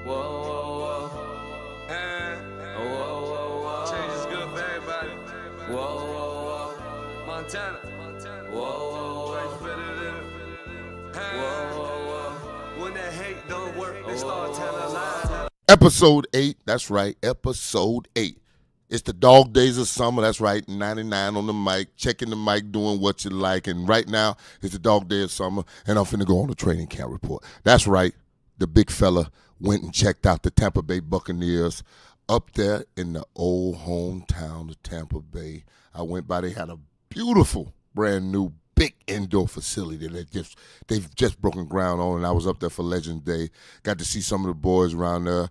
whoa, whoa. Whoa, whoa, whoa. Change is good for everybody. Whoa, whoa, whoa. Montana. Whoa, whoa, Right, whoa. better than Whoa, whoa, whoa. when that hate don't work, they start telling lies. Episode 8, that's right, episode 8. It's the dog days of summer, that's right, 99 on the mic, checking the mic, doing what you like. And right now, it's the dog day of summer, and I'm finna go on the training camp report. That's right, the big fella went and checked out the Tampa Bay Buccaneers up there in the old hometown of Tampa Bay. I went by, they had a beautiful, brand new, big indoor facility that they've just broken ground on, and I was up there for Legends Day. Got to see some of the boys around there.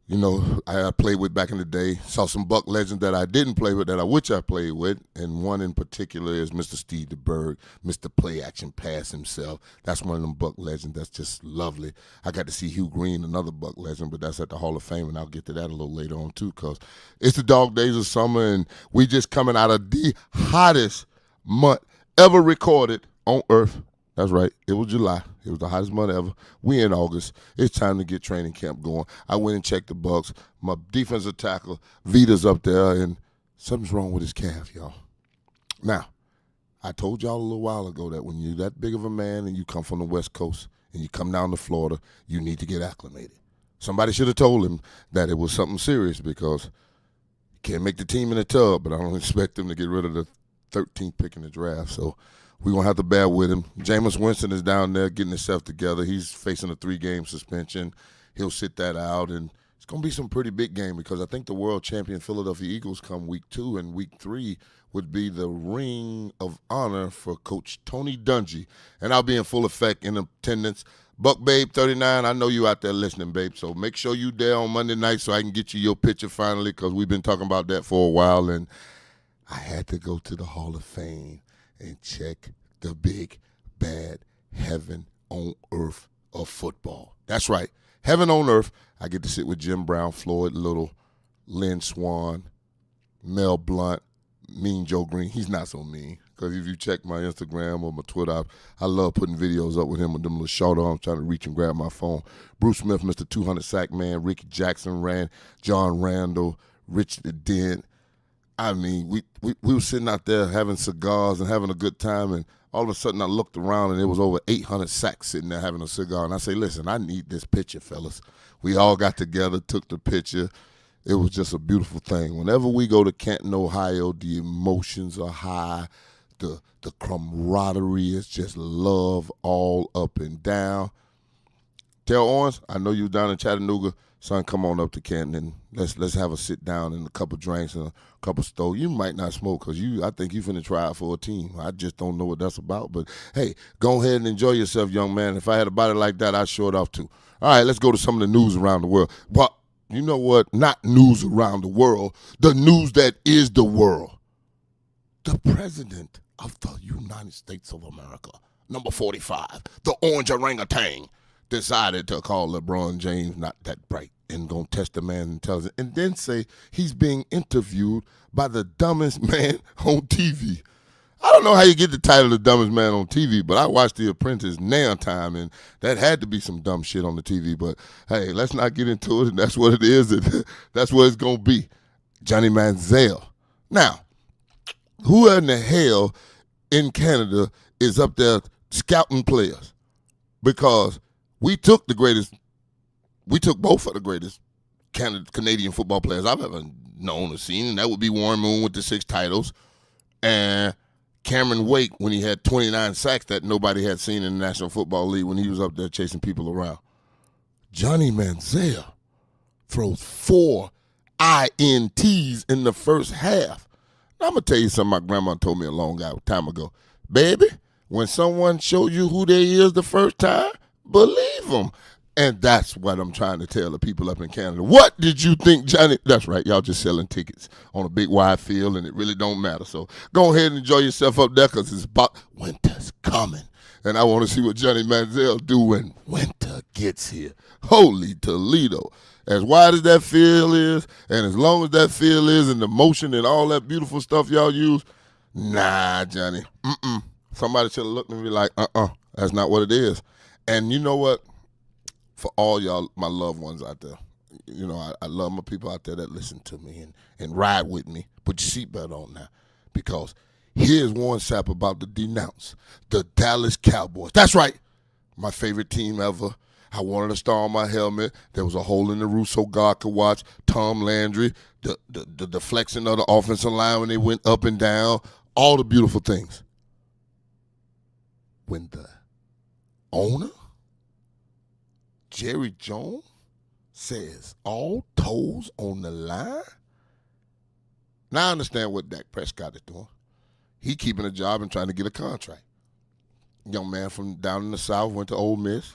You know, I played with back in the day. Saw some Buck legends that I didn't play with that I wish I played with, and one in particular is Mr. Steve DeBerg, Mr. Play Action Pass himself. That's one of them Buck legends that's just lovely. I got to see Hugh Green, another Buck legend, but that's at the Hall of Fame, and I'll get to that a little later on too, because it's the dog days of summer, and we just coming out of the hottest month ever recorded on Earth. That's right. It was July. It was the hottest month ever. We in August. It's time to get training camp going. I went and checked the Bucs. My defensive tackle, Vita's up there, and something's wrong with his calf, y'all. Now, I told y'all a little while ago that when you're that big of a man and you come from the West Coast and you come down to Florida, you need to get acclimated. Somebody should have told him that it was something serious, because he can't make the team in a tub, but I don't expect him to get rid of the 13th pick in the draft. So we're going to have to bear with him. Jameis Winston is down there getting himself together. He's facing a 3-game suspension. He'll sit that out, and it's going to be some pretty big game, because I think the world champion Philadelphia Eagles come week 2, and week 3 would be the ring of honor for Coach Tony Dungy. And I'll be in full effect in attendance. Buck Babe 39, I know you out there listening, babe, so make sure you there on Monday night so I can get you your picture finally, because we've been talking about that for a while, and I had to go to the Hall of Fame and check the big, bad heaven on earth of football. That's right, heaven on earth. I get to sit with Jim Brown, Floyd Little, Lynn Swan, Mel Blunt, Mean Joe Green. He's not so mean, because if you check my Instagram or my Twitter, I love putting videos up with him with them little short arms trying to reach and grab my phone. Bruce Smith, Mr. 200 Sack Man, Ricky Jackson, John Randall, Richard Dent. I mean, we were sitting out there having cigars and having a good time, and all of a sudden I looked around and there was over 800 sacks sitting there having a cigar. And I say, listen, I need this picture, fellas. We all got together, took the picture. It was just a beautiful thing. Whenever we go to Canton, Ohio, the emotions are high. The camaraderie is just love all up and down. Tell Owens, I know you down in Chattanooga. Son, come on up to Canton and let's have a sit down and a couple drinks and a couple stoves. You might not smoke, because I think you finna try out for a team. I just don't know what that's about. But hey, go ahead and enjoy yourself, young man. If I had a body like that, I'd show it off too. All right, let's go to some of the news around the world. But you know what? Not news around the world. The news that is the world. The president of the United States of America, number 45, the orange orangutan, decided to call LeBron James not that bright and gonna test the man's intelligence, and then say he's being interviewed by the dumbest man on TV. I don't know how you get the title the dumbest man on TV, but I watched The Apprentice now time, and that had to be some dumb shit on the TV. But hey, let's not get into it, and that's what it is, and that's what it's gonna be. Johnny Manziel. Now, who in the hell in Canada is up there scouting players? Because we took both of the greatest Canadian football players I've ever known or seen, and that would be Warren Moon with the 6 titles, and Cameron Wake when he had 29 sacks that nobody had seen in the National Football League when he was up there chasing people around. Johnny Manziel throws 4 INTs in the first half. Now, I'm going to tell you something my grandma told me a long time ago. Baby, when someone shows you who they is the first time, believe them. And that's what I'm trying to tell the people up in Canada. What did you think, Johnny? That's right. Y'all just selling tickets on a big wide field, and it really don't matter. So go ahead and enjoy yourself up there, because it's about winter's coming. And I want to see what Johnny Manziel do when winter gets here. Holy Toledo. As wide as that field is, and as long as that field is, and the motion and all that beautiful stuff y'all use, nah, Johnny. Somebody should have looked at me like, that's not what it is. And you know what? for all y'all, my loved ones out there. You know, I love my people out there that listen to me and ride with me. Put your seatbelt on now, because here's one sap about to denounce the Dallas Cowboys. That's right, my favorite team ever. I wanted a star on my helmet. There was a hole in the roof so God could watch. Tom Landry, the deflection of the offensive line when they went up and down, all the beautiful things. When the owner, Jerry Jones, says all toes on the line, now I understand what Dak Prescott is doing. He keeping a job and trying to get a contract. Young man from down in the South went to Ole Miss.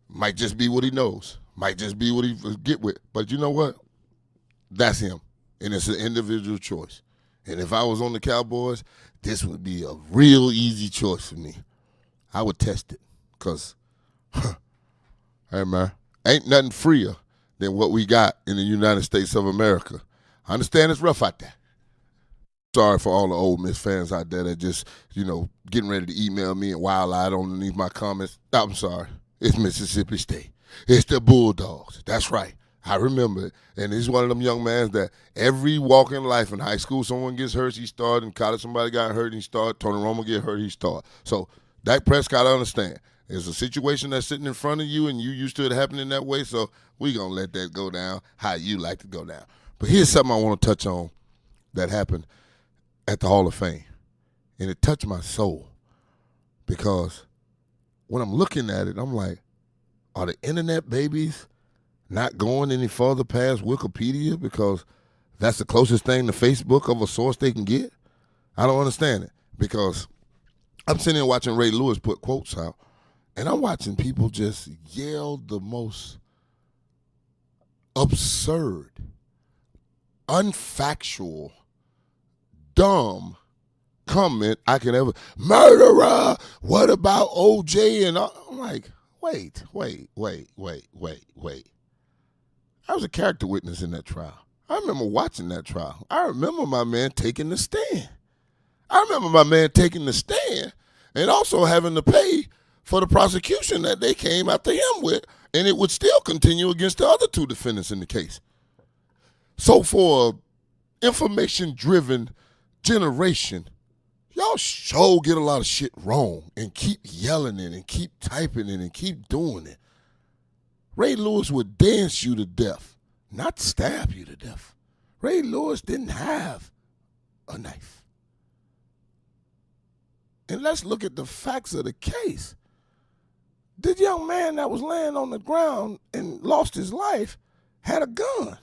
Might just be what he knows. Might just be what he get with. But you know what? That's him. And it's an individual choice. And if I was on the Cowboys, this would be a real easy choice for me. I would test it. Because, hey, man, ain't nothing freer than what we got in the United States of America. I understand it's rough out there. Sorry for all the Ole Miss fans out there that just, getting ready to email me and wild-eyed underneath my comments. I'm sorry. It's Mississippi State. It's the Bulldogs. That's right. I remember it. And he's one of them young men that every walk in life in high school, someone gets hurt, he start. In college, somebody got hurt, he start. Tony Romo get hurt, he start. So Dak Prescott, I understand. It's a situation that's sitting in front of you, and you used to it happening that way, so we're going to let that go down how you like to go down. But here's something I want to touch on that happened at the Hall of Fame. And it touched my soul, because when I'm looking at it, I'm like, are the internet babies not going any further past Wikipedia because that's the closest thing to Facebook of a source they can get? I don't understand it, because I'm sitting there watching Ray Lewis put quotes out, and I'm watching people just yell the most absurd, unfactual, dumb comment I can ever. Murderer! What about OJ? And I'm like, wait. I was a character witness in that trial. I remember watching that trial. I remember my man taking the stand. And also having to pay for the prosecution that they came after him with, and it would still continue against the other two defendants in the case. So for an information-driven generation, y'all sure get a lot of shit wrong and keep yelling it and keep typing it and keep doing it. Ray Lewis would dance you to death, not stab you to death. Ray Lewis didn't have a knife. And let's look at the facts of the case. The young man that was laying on the ground and lost his life had a gun.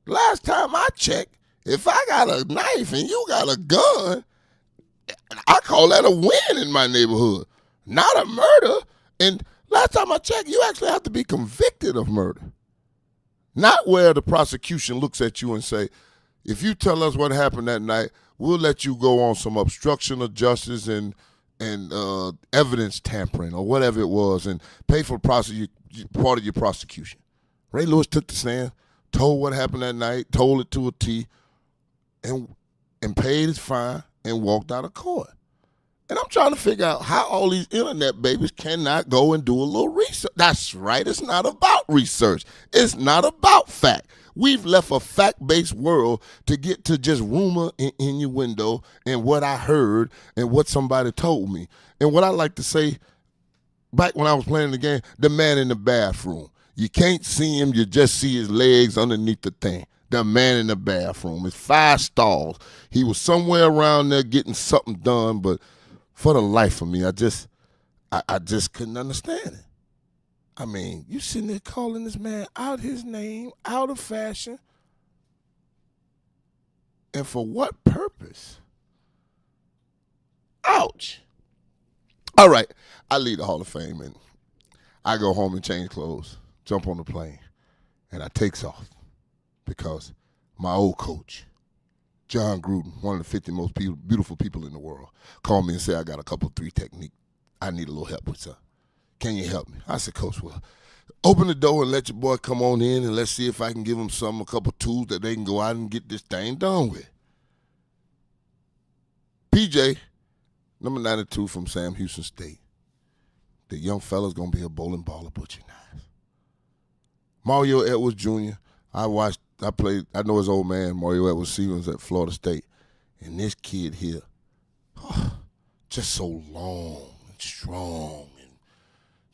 Last time I checked, if I got a knife and you got a gun, I call that a win in my neighborhood, not a murder. And last time I checked, you actually have to be convicted of murder. Not where the prosecution looks at you and say, if you tell us what happened that night, we'll let you go on some obstruction of justice and evidence tampering or whatever it was and pay for part of your prosecution. Ray Lewis took the stand, told what happened that night, told it to a T, and paid his fine and walked out of court. And I'm trying to figure out how all these internet babies cannot go and do a little research. That's right. It's not about research. It's not about fact. We've left a fact-based world to get to just rumor and innuendo and what I heard and what somebody told me. And what I like to say, back when I was playing the game, the man in the bathroom. You can't see him. You just see his legs underneath the thing. The man in the bathroom. It's 5 stalls. He was somewhere around there getting something done, but for the life of me, I just couldn't understand it. I mean, you sitting there calling this man out his name, out of fashion, and for what purpose? Ouch. All right, I leave the Hall of Fame, and I go home and change clothes, jump on the plane, and I takes off because my old coach, John Gruden, one of the 50 most beautiful people in the world, called me and said, I got a couple 3 techniques I need a little help with, sir. Can you help me? I said, Coach, well, open the door and let your boy come on in and let's see if I can give him a couple tools that they can go out and get this thing done with. PJ, number 92 from Sam Houston State, the young fella's going to be a bowling ball of butcher knives. Mario Edwards Jr., I know his old man, Mario Edwards Stevens at Florida State. And this kid here, just so long and strong and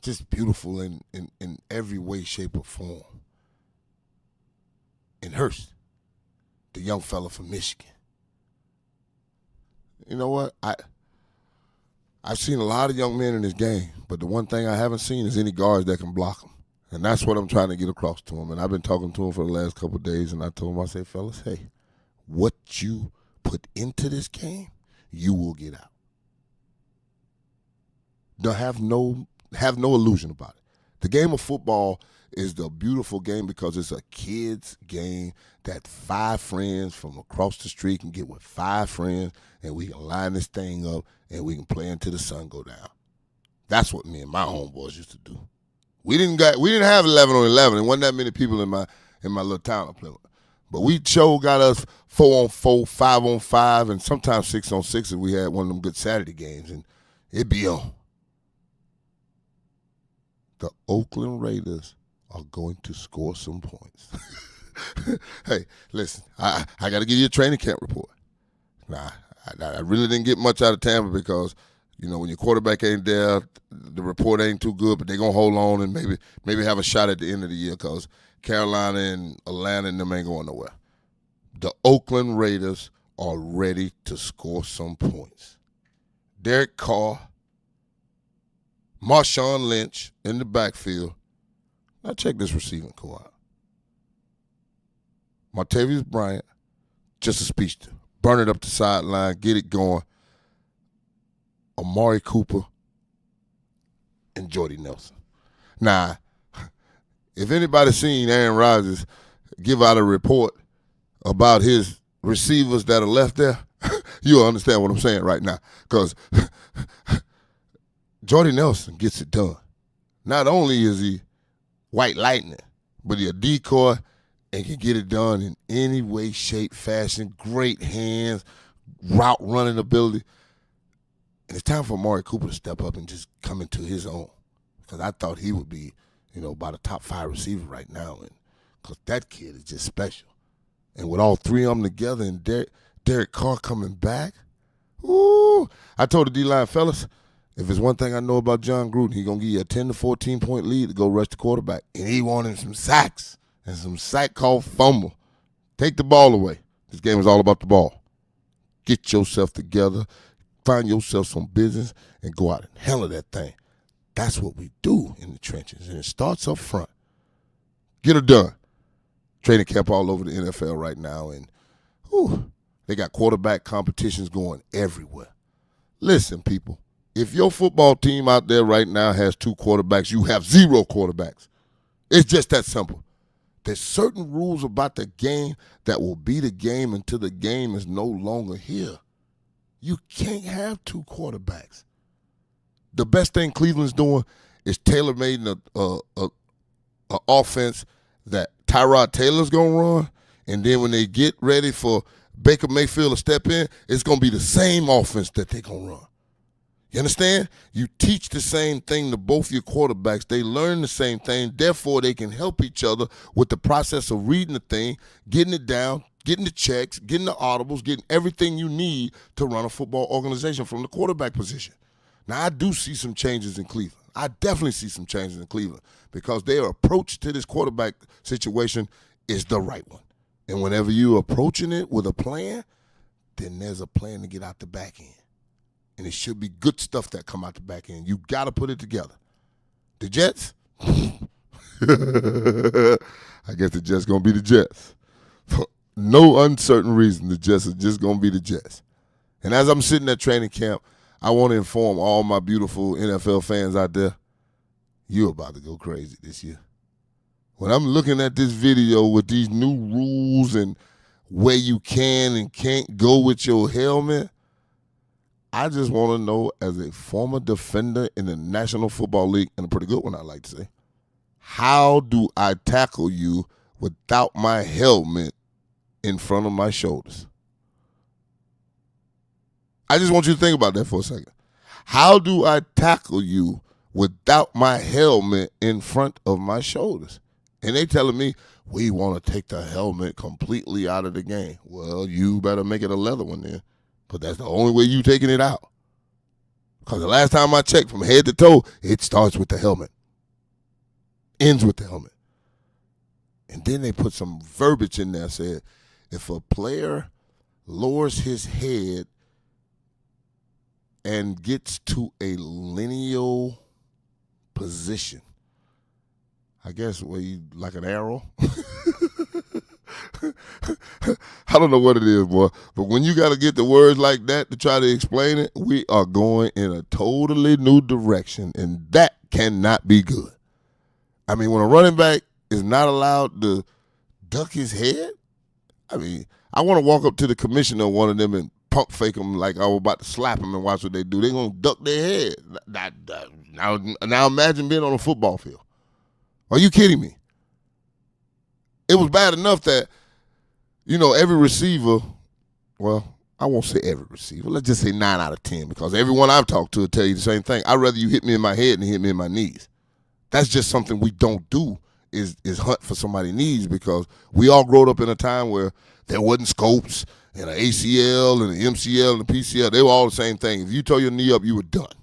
just beautiful in every way, shape, or form. And Hurst, the young fella from Michigan. You know what? I've seen a lot of young men in this game, but the one thing I haven't seen is any guards that can block them. And that's what I'm trying to get across to them. And I've been talking to them for the last couple of days, and I told them, I said, fellas, hey, what you put into this game, you will get out. Don't have no illusion about it. The game of football is the beautiful game because it's a kid's game that 5 friends from across the street can get with 5 friends, and we can line this thing up, and we can play until the sun go down. That's what me and my homeboys used to do. We didn't have 11 on 11. There wasn't that many people in my little town to play with. But we got us 4 on 4, 5 on 5, and sometimes 6 on 6 if we had one of them good Saturday games, and it'd be on. The Oakland Raiders are going to score some points. Hey, listen, I got to give you a training camp report. Nah, I really didn't get much out of Tampa because, you know, when your quarterback ain't there, the report ain't too good, but they're going to hold on and maybe have a shot at the end of the year because Carolina and Atlanta and them ain't going nowhere. The Oakland Raiders are ready to score some points. Derek Carr, Marshawn Lynch in the backfield. Now check this receiving core out. Martavius Bryant, just a speedster. Burn it up the sideline, get it going. Amari Cooper and Jordy Nelson. Now, if anybody's seen Aaron Rodgers give out a report about his receivers that are left there, you'll understand what I'm saying right now. Because Jordy Nelson gets it done. Not only is he white lightning, but he's a decoy and can get it done in any way, shape, fashion. Great hands, route running ability. And it's time for Amari Cooper to step up and just come into his own. Because I thought he would be, about a top 5 receiver right now. And because that kid is just special. And with all 3 of them together and Derek Carr coming back, ooh, I told the D-line fellas, if there's one thing I know about John Gruden, he's going to give you a 10 to 14-point lead to go rush the quarterback. And he wanted some sacks and some sack called fumble. Take the ball away. This game is all about the ball. Get yourself together, find yourself some business, and go out and handle that thing. That's what we do in the trenches, and it starts up front. Get her done. Training camp all over the NFL right now, and they got quarterback competitions going everywhere. Listen, people, if your football team out there right now has 2 quarterbacks, you have 0 quarterbacks. It's just that simple. There's certain rules about the game that will be the game until the game is no longer here. You can't have 2 quarterbacks. The best thing Cleveland's doing is tailor-made an offense that Tyrod Taylor's going to run, and then when they get ready for Baker Mayfield to step in, it's going to be the same offense that they're going to run. You understand? You teach the same thing to both your quarterbacks. They learn the same thing. Therefore, they can help each other with the process of reading the thing, getting it down, getting the checks, getting the audibles, getting everything you need to run a football organization from the quarterback position. Now, I do see some changes in Cleveland. I definitely see some changes in Cleveland because their approach to this quarterback situation is the right one. And whenever you're approaching it with a plan, then there's a plan to get out the back end. And it should be good stuff that come out the back end. You got to put it together. The Jets? I guess the Jets going to be the Jets. For no uncertain reason, the Jets are just going to be the Jets. And as I'm sitting at training camp, I want to inform all my beautiful NFL fans out there, you're about to go crazy this year. When I'm looking at this video with these new rules and where you can and can't go with your helmet, I just want to know, as a former defender in the National Football League, and a pretty good one, I like to say, how do I tackle you without my helmet in front of my shoulders? I just want you to think about that for a second. How do I tackle you without my helmet in front of my shoulders. And they telling me, we want to take the helmet completely out of the game. Well, you better make it a leather one then. But that's the only way you taking it out. Because the last time I checked, from head to toe, it starts with the helmet. Ends with the helmet. And then they put some verbiage in there, said, if a player lowers his head and gets to a lineal position, I guess where you like an arrow. I don't know what it is, boy. But when you got to get the words like that to try to explain it, we are going in a totally new direction, and that cannot be good. I mean, when a running back is not allowed to duck his head, I mean, I want to walk up to the commissioner of one of them and pump fake them like I was about to slap them and watch what they do. They're going to duck their head. Now imagine being on a football field. Are you kidding me? It was bad enough that, every receiver, well, I won't say every receiver. Let's just say 9 out of 10, because everyone I've talked to will tell you the same thing. I'd rather you hit me in my head than hit me in my knees. That's just something we don't do is hunt for somebody's knees, because we all growed up in a time where there wasn't scopes and an ACL and an MCL and a PCL. They were all the same thing. If you tore your knee up, you were done.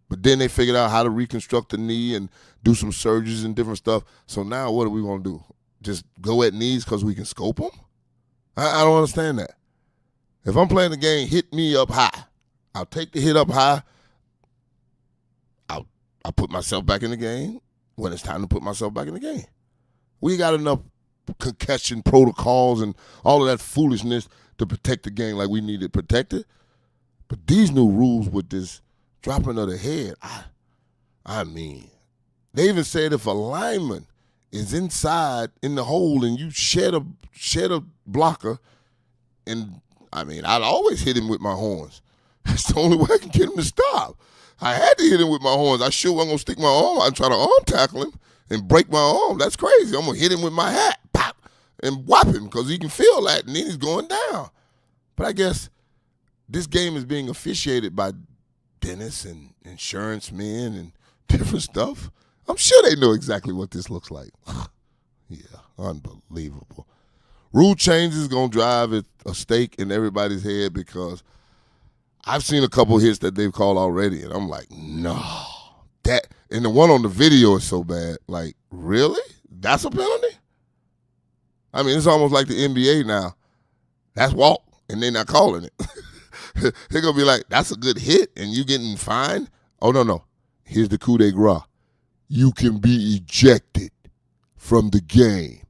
But then they figured out how to reconstruct the knee and do some surgeries and different stuff. So now what are we going to do? Just go at knees because we can scope them? I don't understand that. If I'm playing the game, hit me up high. I'll take the hit up high. I'll put myself back in the game when it's time to put myself back in the game. We got enough concussion protocols and all of that foolishness to protect the game like we need it protected. But these new rules with this dropping of the head, I mean, they even said if a lineman is inside in the hole and you shed a blocker, and I mean, I'd always hit him with my horns. That's the only way I can get him to stop. I had to hit him with my horns. I sure wasn't going to stick my arm out and try to arm tackle him and break my arm. That's crazy. I'm going to hit him with my hat, pop, and whop him because he can feel that, and then he's going down. But I guess this game is being officiated by dentists and insurance men and different stuff. I'm sure they know exactly what this looks like. Yeah, unbelievable. Rule changes going to drive a stake in everybody's head, because I've seen a couple hits that they've called already, and I'm like, no. And the one on the video is so bad. Like, really? That's a penalty? I mean, it's almost like the NBA now. That's walk, and they're not calling it. They're going to be like, that's a good hit, and you getting fined? Oh, no. Here's the coup de grace. You can be ejected from the game.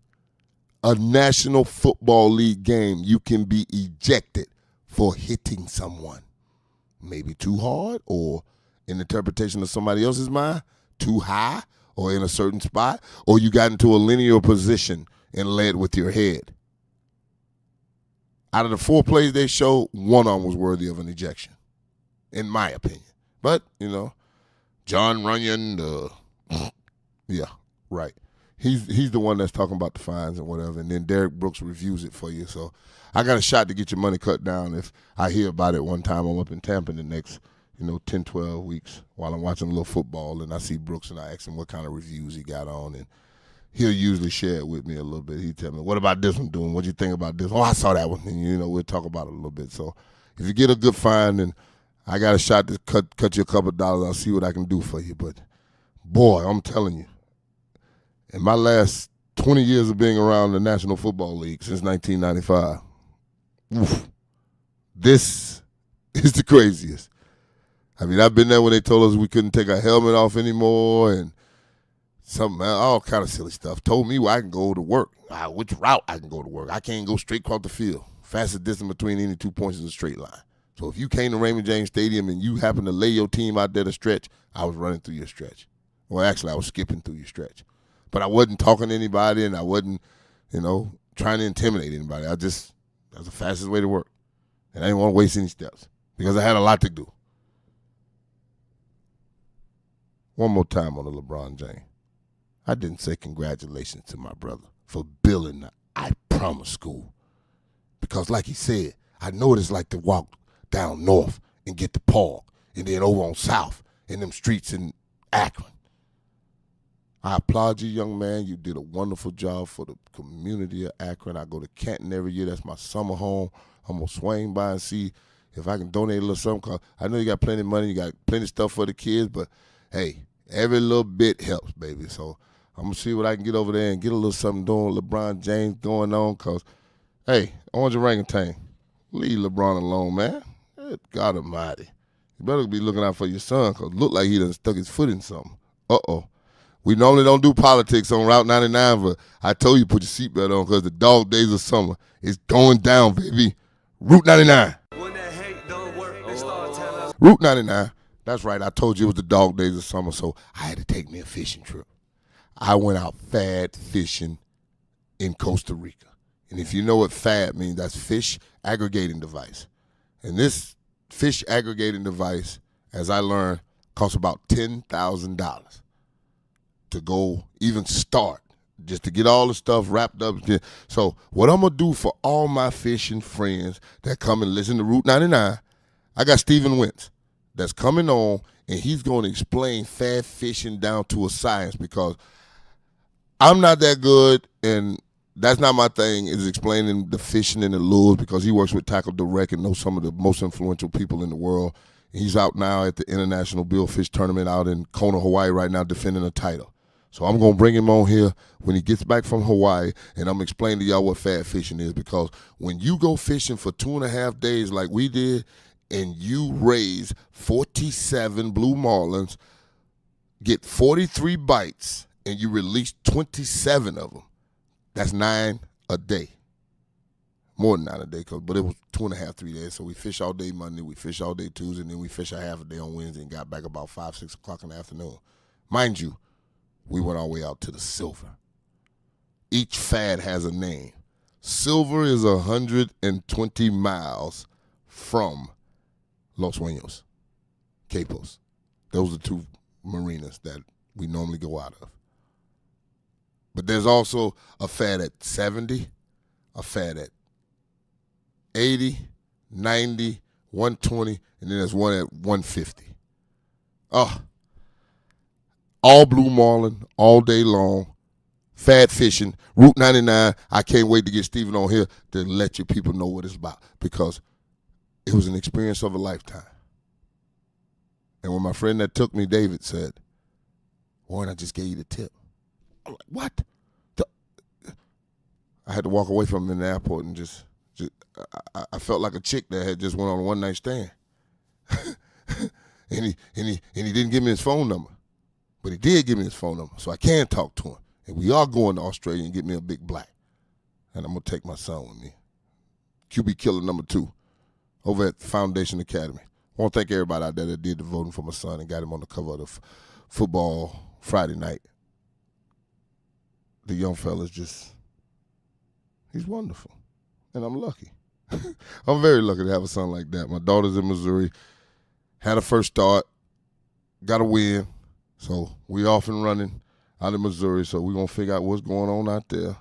A National Football League game, you can be ejected for hitting someone. Maybe too hard, or in interpretation of somebody else's mind, too high, or in a certain spot, or you got into a linear position and led with your head. Out of the 4 plays they showed, one of them was worthy of an ejection, in my opinion. But, John Runyon, yeah, right. He's the one that's talking about the fines and whatever, and then Derek Brooks reviews it for you. So I got a shot to get your money cut down if I hear about it one time. I'm up in Tampa in the next, 10, 12 weeks while I'm watching a little football, and I see Brooks, and I ask him what kind of reviews he got on, and he'll usually share it with me a little bit. He'll tell me, what about this one doing? What do you think about this? Oh, I saw that one. And, we'll talk about it a little bit. So if you get a good fine, then I got a shot to cut you a couple of dollars. I'll see what I can do for you. But, boy, I'm telling you, in my last 20 years of being around the National Football League since 1995, this is the craziest. I mean, I've been there when they told us we couldn't take our helmet off anymore and all kind of silly stuff. Told me where I can go to work, which route I can go to work. I can't go straight across the field. Fastest distance between any 2 points is a straight line. So if you came to Raymond James Stadium and you happened to lay your team out there to stretch, I was running through your stretch. Well, actually, I was skipping through your stretch. But I wasn't talking to anybody, and I wasn't, trying to intimidate anybody. That's the fastest way to work. And I didn't want to waste any steps because I had a lot to do. One more time on the LeBron James. I didn't say congratulations to my brother for building the I Promise School. Because like he said, I know what it's like to walk down north and get to Park and then over on south in them streets in Akron. I applaud you, young man. You did a wonderful job for the community of Akron. I go to Canton every year. That's my summer home. I'm going to swing by and see if I can donate a little something. Cause I know you got plenty of money. You got plenty of stuff for the kids. But, hey, every little bit helps, baby. So I'm going to see what I can get over there and get a little something doing. LeBron James going on. Because, hey, Orange Orangutan, leave LeBron alone, man. Good God almighty. You better be looking out for your son because it look like he done stuck his foot in something. Uh-oh. We normally don't do politics on Route 99, but I told you put your seatbelt on because the dog days of summer is going down, baby. Route 99. When that hate don't work, they start telling us. Route 99. That's right. I told you it was the dog days of summer, so I had to take me a fishing trip. I went out fad fishing in Costa Rica. And if you know what fad means, that's fish aggregating device. And this fish aggregating device, as I learned, costs about $10,000 to go even start, just to get all the stuff wrapped up. So what I'm going to do for all my fishing friends that come and listen to Route 99, I got Stephen Wentz that's coming on, and he's going to explain fad fishing down to a science because I'm not that good, and that's not my thing, is explaining the fishing and the lures because he works with Tackle Direct and knows some of the most influential people in the world. He's out now at the International Billfish Tournament out in Kona, Hawaii right now defending a title. So I'm going to bring him on here when he gets back from Hawaii, and I'm explaining to y'all what fad fishing is because when you go fishing for 2.5 days like we did and you raise 47 blue marlins, get 43 bites, and you release 27 of them, that's 9 a day. More than 9 a day, but it was 2.5, 3 days. So we fish all day Monday, we fish all day Tuesday, and then we fish a half a day on Wednesday and got back about 5, 6 o'clock in the afternoon. Mind you, we went all the way out to the Silver. Each fad has a name. Silver is 120 miles from Los Sueños, Capos. Those are 2 marinas that we normally go out of. But there's also a fad at 70, a fad at 80, 90, 120, and then there's one at 150. All blue marlin, all day long, fad fishing, Route 99. I can't wait to get Stephen on here to let you people know what it's about because it was an experience of a lifetime. And when my friend that took me, David, said, Warren, I just gave you the tip. I'm like, what? I had to walk away from him in the airport and just I felt like a chick that had just went on a one-night stand. and he didn't give me his phone number. But he did give me his phone number, so I can talk to him. And we are going to Australia and get me a big black. And I'm going to take my son with me. QB Killer number 2 over at Foundation Academy. I want to thank everybody out there that did the voting for my son and got him on the cover of the football Friday night. The young fella's he's wonderful. And I'm lucky. I'm very lucky to have a son like that. My daughter's in Missouri, had a first start, got a win. So we off and running out of Missouri, so we're going to figure out what's going on out there.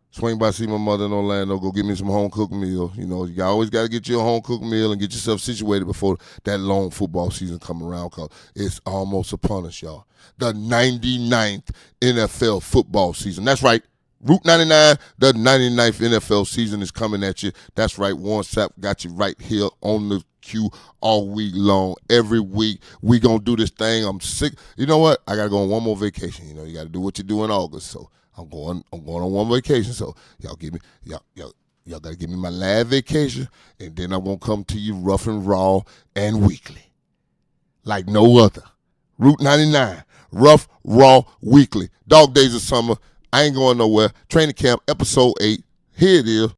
Swing by, see my mother in Orlando, go get me some home-cooked meal. You know, you always got to get you a home-cooked meal and get yourself situated before that long football season come around because it's almost upon us, y'all. The 99th NFL football season. That's right. Route 99, the 99th NFL season is coming at you. That's right. Warren Sapp got you right here on the queue all week long. Every week, we going to do this thing. I'm sick. You know what? I got to go on one more vacation. You know, you got to do what you do in August. So I'm going on one vacation. So y'all got to give me my last vacation, and then I'm going to come to you rough and raw and weekly like no other. Route 99, rough, raw, weekly. Dog days of summer. I ain't going nowhere. Training camp, episode 8. Here it is.